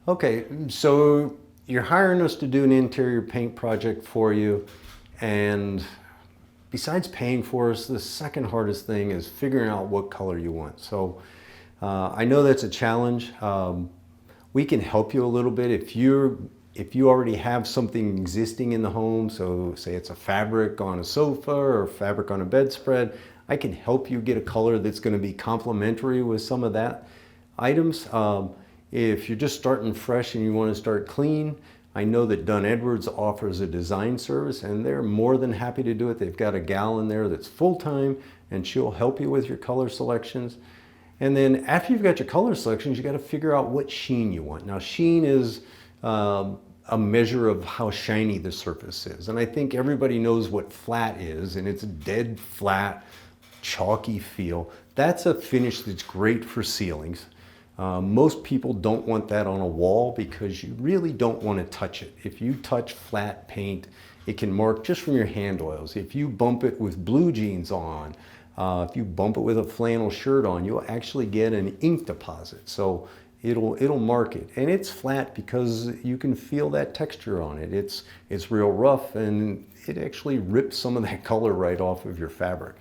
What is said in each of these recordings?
Okay, so you're hiring us to do an interior paint project for you, and besides paying for us, the second hardest thing is figuring out what color you want. So I know that's a challenge. We can help you a little bit if you already have something existing in the home. So say it's a fabric on a sofa or fabric on a bedspread, I can help you get a color that's going to be complementary with some of that items. If you're just starting fresh and you want to start clean, I know that Dunn Edwards offers a design service, and they're more than happy to do it. They've got a gal in there that's full-time, and she'll help you with your color selections. And then after you've got your color selections, you got to figure out what sheen you want. Now, sheen is a measure of how shiny the surface is. And I think everybody knows what flat is, and it's a dead flat, chalky feel. That's a finish that's great for ceilings. Most people don't want that on a wall because you really don't want to touch it. If you touch flat paint, it can mark just from your hand oils. If you bump it with blue jeans on, if you bump it with a flannel shirt on, you'll actually get an ink deposit. So it'll mark it. And it's flat because you can feel that texture on it. It's real rough, and it actually rips some of that color right off of your fabric.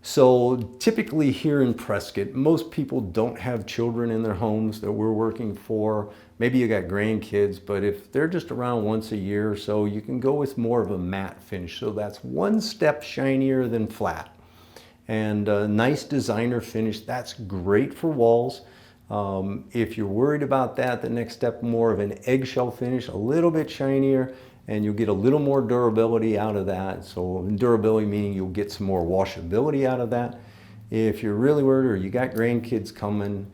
So typically here in Prescott, most people don't have children in their homes that we're working for. Maybe you got grandkids, but if they're just around once a year or so, you can go with more of a matte finish. So that's one step shinier than flat. And a nice designer finish, that's great for walls. If you're worried about that, the next step, more of an eggshell finish, a little bit shinier, and you'll get a little more durability out of that. So durability meaning you'll get some more washability out of that. If you're really worried, or you got grandkids coming,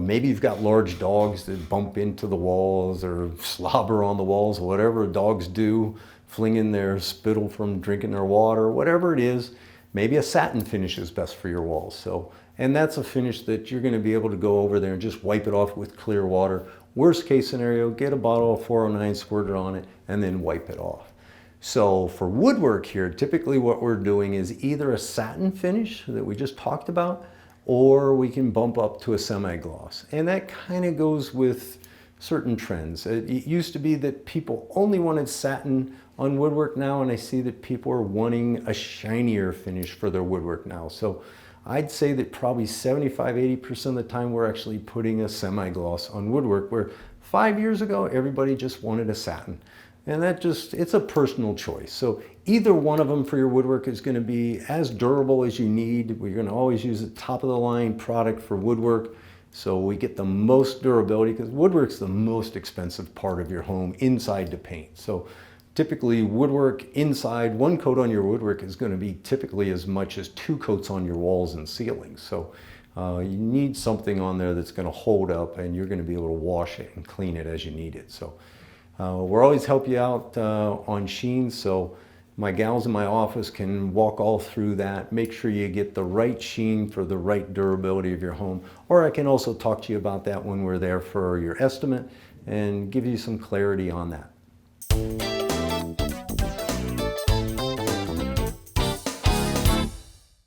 maybe you've got large dogs that bump into the walls or slobber on the walls, whatever dogs do, flinging their spittle from drinking their water, whatever it is, maybe a satin finish is best for your walls. So, and that's a finish that you're going to be able to go over there and just wipe it off with clear water. Worst case scenario, get a bottle of 409, squirt it on it, and then wipe it off. So for woodwork here, typically what we're doing is either a satin finish that we just talked about, or we can bump up to a semi-gloss. And that kind of goes with certain trends. It used to be that people only wanted satin on woodwork now, and I see that people are wanting a shinier finish for their woodwork now. So I'd say that probably 75–80% of the time we're actually putting a semi-gloss on woodwork, where 5 years ago everybody just wanted a satin. And it's a personal choice. So either one of them for your woodwork is going to be as durable as you need. We're going to always use a top of the line product for woodwork, so we get the most durability, because woodwork's the most expensive part of your home inside to paint. So typically woodwork inside, one coat on your woodwork is going to be typically as much as 2 coats on your walls and ceilings. So you need something on there that's going to hold up, and you're going to be able to wash it and clean it as you need it. So we're always help you out on Sheen. So my gals in my office can walk all through that, make sure you get the right sheen for the right durability of your home. Or I can also talk to you about that when we're there for your estimate and give you some clarity on that.